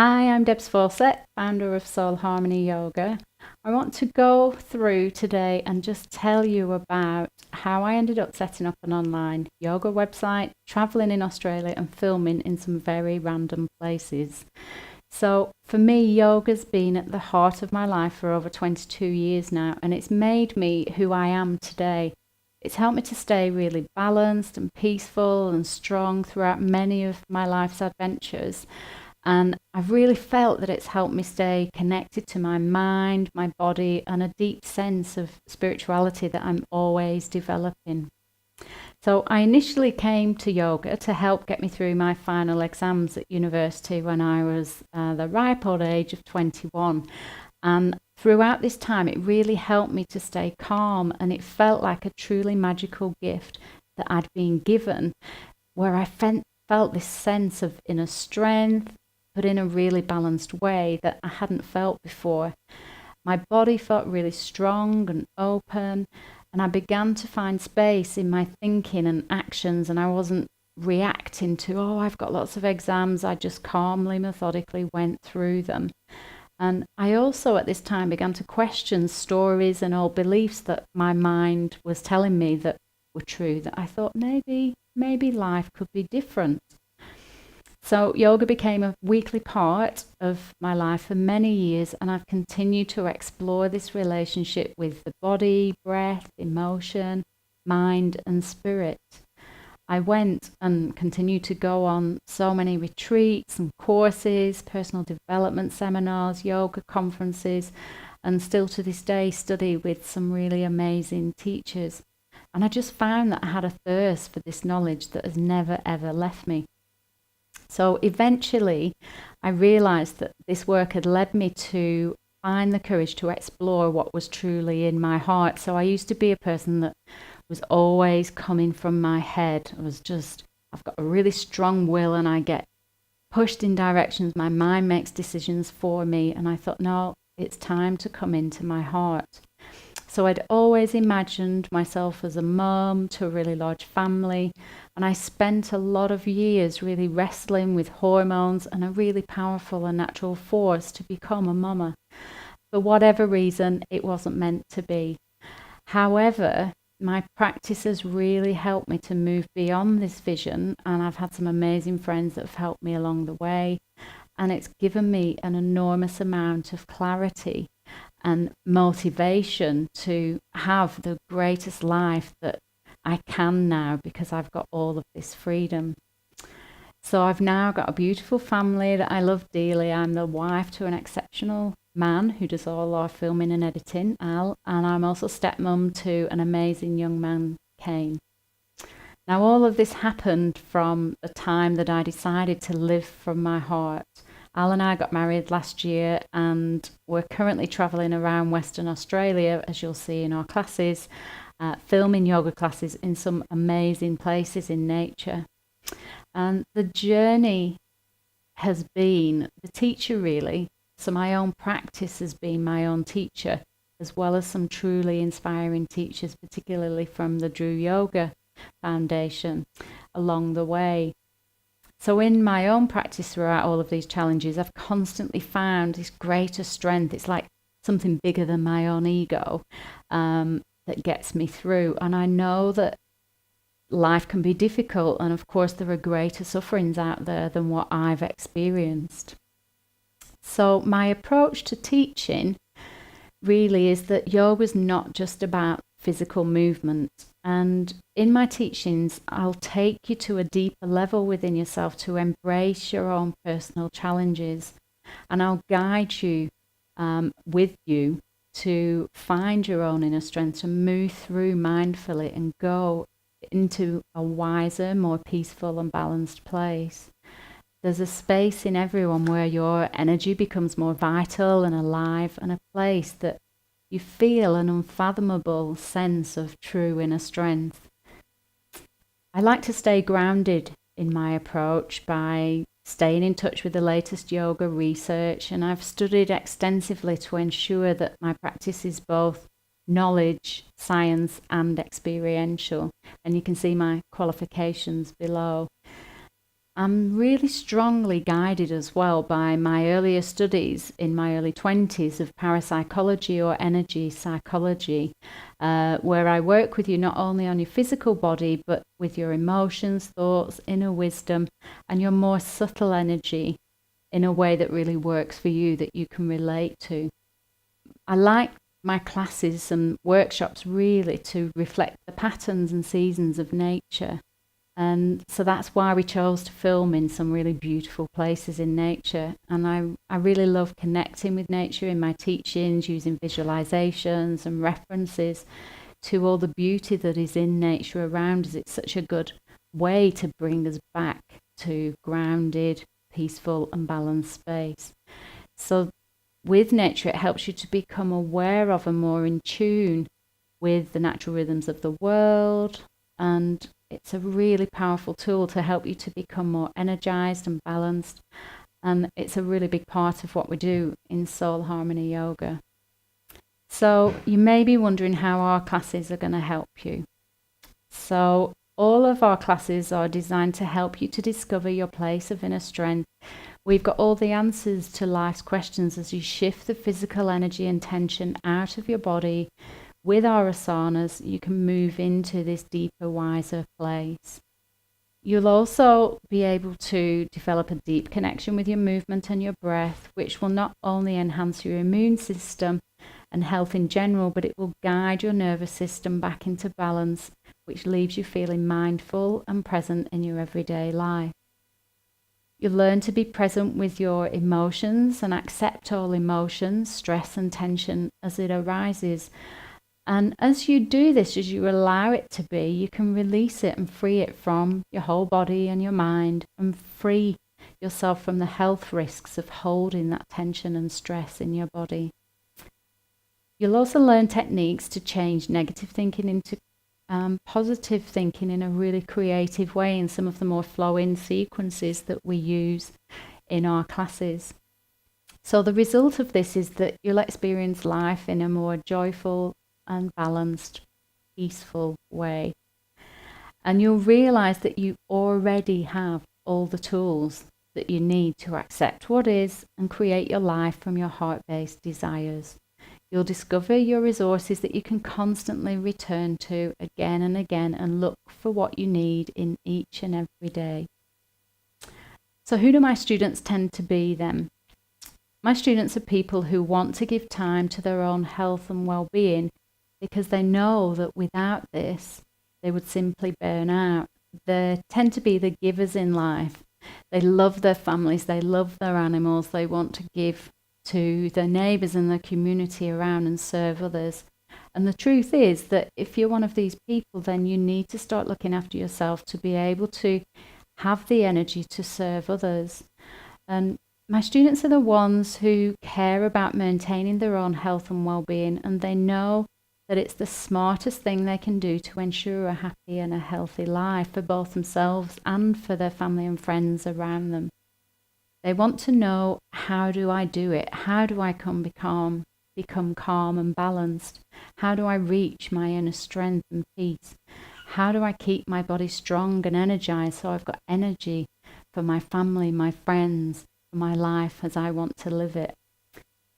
Hi, I'm Debs Fawcett, founder of Soul Harmony Yoga. I want to go through today and just tell you about how I ended up setting up an online yoga website, traveling in Australia and filming in some very random places. So for me, yoga's been at the heart of my life for over 22 years now, and it's made me who I am today. It's helped me to stay really balanced and peaceful and strong throughout many of my life's adventures. And I've really felt that it's helped me stay connected to my mind, my body, and a deep sense of spirituality that I'm always developing. So I initially came to yoga to help get me through my final exams at university when I was the ripe old age of 21. And throughout this time, it really helped me to stay calm, and it felt like a truly magical gift that I'd been given, where I felt this sense of inner strength, but in a really balanced way that I hadn't felt before. My body felt really strong and open, and I began to find space in my thinking and actions, and I wasn't reacting to, oh, I've got lots of exams. I just calmly, methodically went through them. And I also at this time began to question stories and old beliefs that my mind was telling me that were true, that I thought maybe life could be different. So yoga became a weekly part of my life for many years, and I've continued to explore this relationship with the body, breath, emotion, mind, and spirit. I went and continue to go on so many retreats and courses, personal development seminars, yoga conferences, and still to this day study with some really amazing teachers. And I just found that I had a thirst for this knowledge that has never ever left me. So eventually, I realized that this work had led me to find the courage to explore what was truly in my heart. So I used to be a person that was always coming from my head. I've got a really strong will and I get pushed in directions. My mind makes decisions for me. And I thought, no, it's time to come into my heart. So I'd always imagined myself as a mum to a really large family, and I spent a lot of years really wrestling with hormones and a really powerful and natural force to become a mama. For whatever reason, it wasn't meant to be. However, my practice has really helped me to move beyond this vision, and I've had some amazing friends that have helped me along the way, and it's given me an enormous amount of clarity and motivation to have the greatest life that I can now because I've got all of this freedom. So I've now got a beautiful family that I love dearly. I'm the wife to an exceptional man who does all our filming and editing, Al, and I'm also stepmom to an amazing young man, Kane. Now all of this happened from the time that I decided to live from my heart. Al and I got married last year, and we're currently traveling around Western Australia, as you'll see in our classes, filming yoga classes in some amazing places in nature. And the journey has been the teacher, really. So my own practice has been my own teacher, as well as some truly inspiring teachers, particularly from the Drew Yoga Foundation along the way. So in my own practice throughout all of these challenges, I've constantly found this greater strength. It's like something bigger than my own ego that gets me through. And I know that life can be difficult. And of course, there are greater sufferings out there than what I've experienced. So my approach to teaching really is that yoga is not just about physical movement. And in my teachings, I'll take you to a deeper level within yourself to embrace your own personal challenges. And I'll guide you with you to find your own inner strength, to move through mindfully and go into a wiser, more peaceful and balanced place. There's a space in everyone where your energy becomes more vital and alive, and a place that you feel an unfathomable sense of true inner strength. I like to stay grounded in my approach by staying in touch with the latest yoga research, and I've studied extensively to ensure that my practice is both knowledge, science and experiential. And you can see my qualifications below. I'm really strongly guided as well by my earlier studies in my early 20s of parapsychology or energy psychology, where I work with you not only on your physical body, but with your emotions, thoughts, inner wisdom, and your more subtle energy in a way that really works for you, that you can relate to. I like my classes and workshops really to reflect the patterns and seasons of nature. And so that's why we chose to film in some really beautiful places in nature. And I really love connecting with nature in my teachings, using visualizations and references to all the beauty that is in nature around us. It's such a good way to bring us back to grounded, peaceful and balanced space. So with nature, it helps you to become aware of and more in tune with the natural rhythms of the world, and it's a really powerful tool to help you to become more energized and balanced. And it's a really big part of what we do in Soul Harmony Yoga. So you may be wondering how our classes are going to help you. So all of our classes are designed to help you to discover your place of inner strength. We've got all the answers to life's questions as you shift the physical energy and tension out of your body. With our asanas, you can move into this deeper, wiser place. You'll also be able to develop a deep connection with your movement and your breath, which will not only enhance your immune system and health in general, but it will guide your nervous system back into balance, which leaves you feeling mindful and present in your everyday life. You'll learn to be present with your emotions and accept all emotions, stress and tension as it arises. And as you do this, as you allow it to be, you can release it and free it from your whole body and your mind, and free yourself from the health risks of holding that tension and stress in your body. You'll also learn techniques to change negative thinking into positive thinking in a really creative way in some of the more flow-in sequences that we use in our classes. So the result of this is that you'll experience life in a more joyful and balanced, peaceful way. And you'll realize that you already have all the tools that you need to accept what is and create your life from your heart-based desires. You'll discover your resources that you can constantly return to again and again and look for what you need in each and every day. So who do my students tend to be then? My students are people who want to give time to their own health and well-being, because they know that without this, they would simply burn out. They tend to be the givers in life. They love their families, they love their animals, they want to give to their neighbours and their community around and serve others. And the truth is that if you're one of these people, then you need to start looking after yourself to be able to have the energy to serve others. And my students are the ones who care about maintaining their own health and well-being, and they know that it's the smartest thing they can do to ensure a happy and a healthy life for both themselves and for their family and friends around them. They want to know, how do I do it? How do I become calm and balanced? How do I reach my inner strength and peace? How do I keep my body strong and energized so I've got energy for my family, my friends, for my life as I want to live it?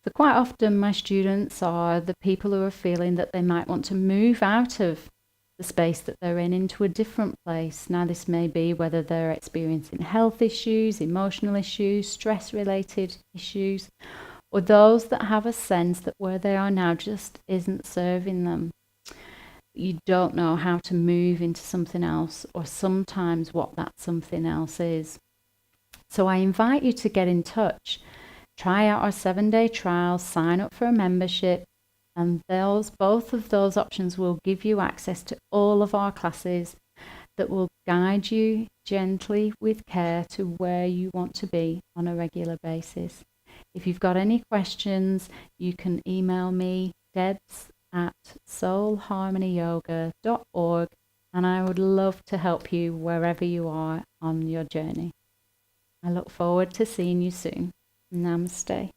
So quite often my students are the people who are feeling that they might want to move out of the space that they're in into a different place. Now this may be whether they're experiencing health issues, emotional issues, stress-related issues, or those that have a sense that where they are now just isn't serving them. You don't know how to move into something else, or sometimes what that something else is. So I invite you to get in touch. Try out our 7-day trial, sign up for a membership, and both of those options will give you access to all of our classes that will guide you gently with care to where you want to be on a regular basis. If you've got any questions, you can email me, debs@soulharmonyyoga.org, and I would love to help you wherever you are on your journey. I look forward to seeing you soon. Namaste.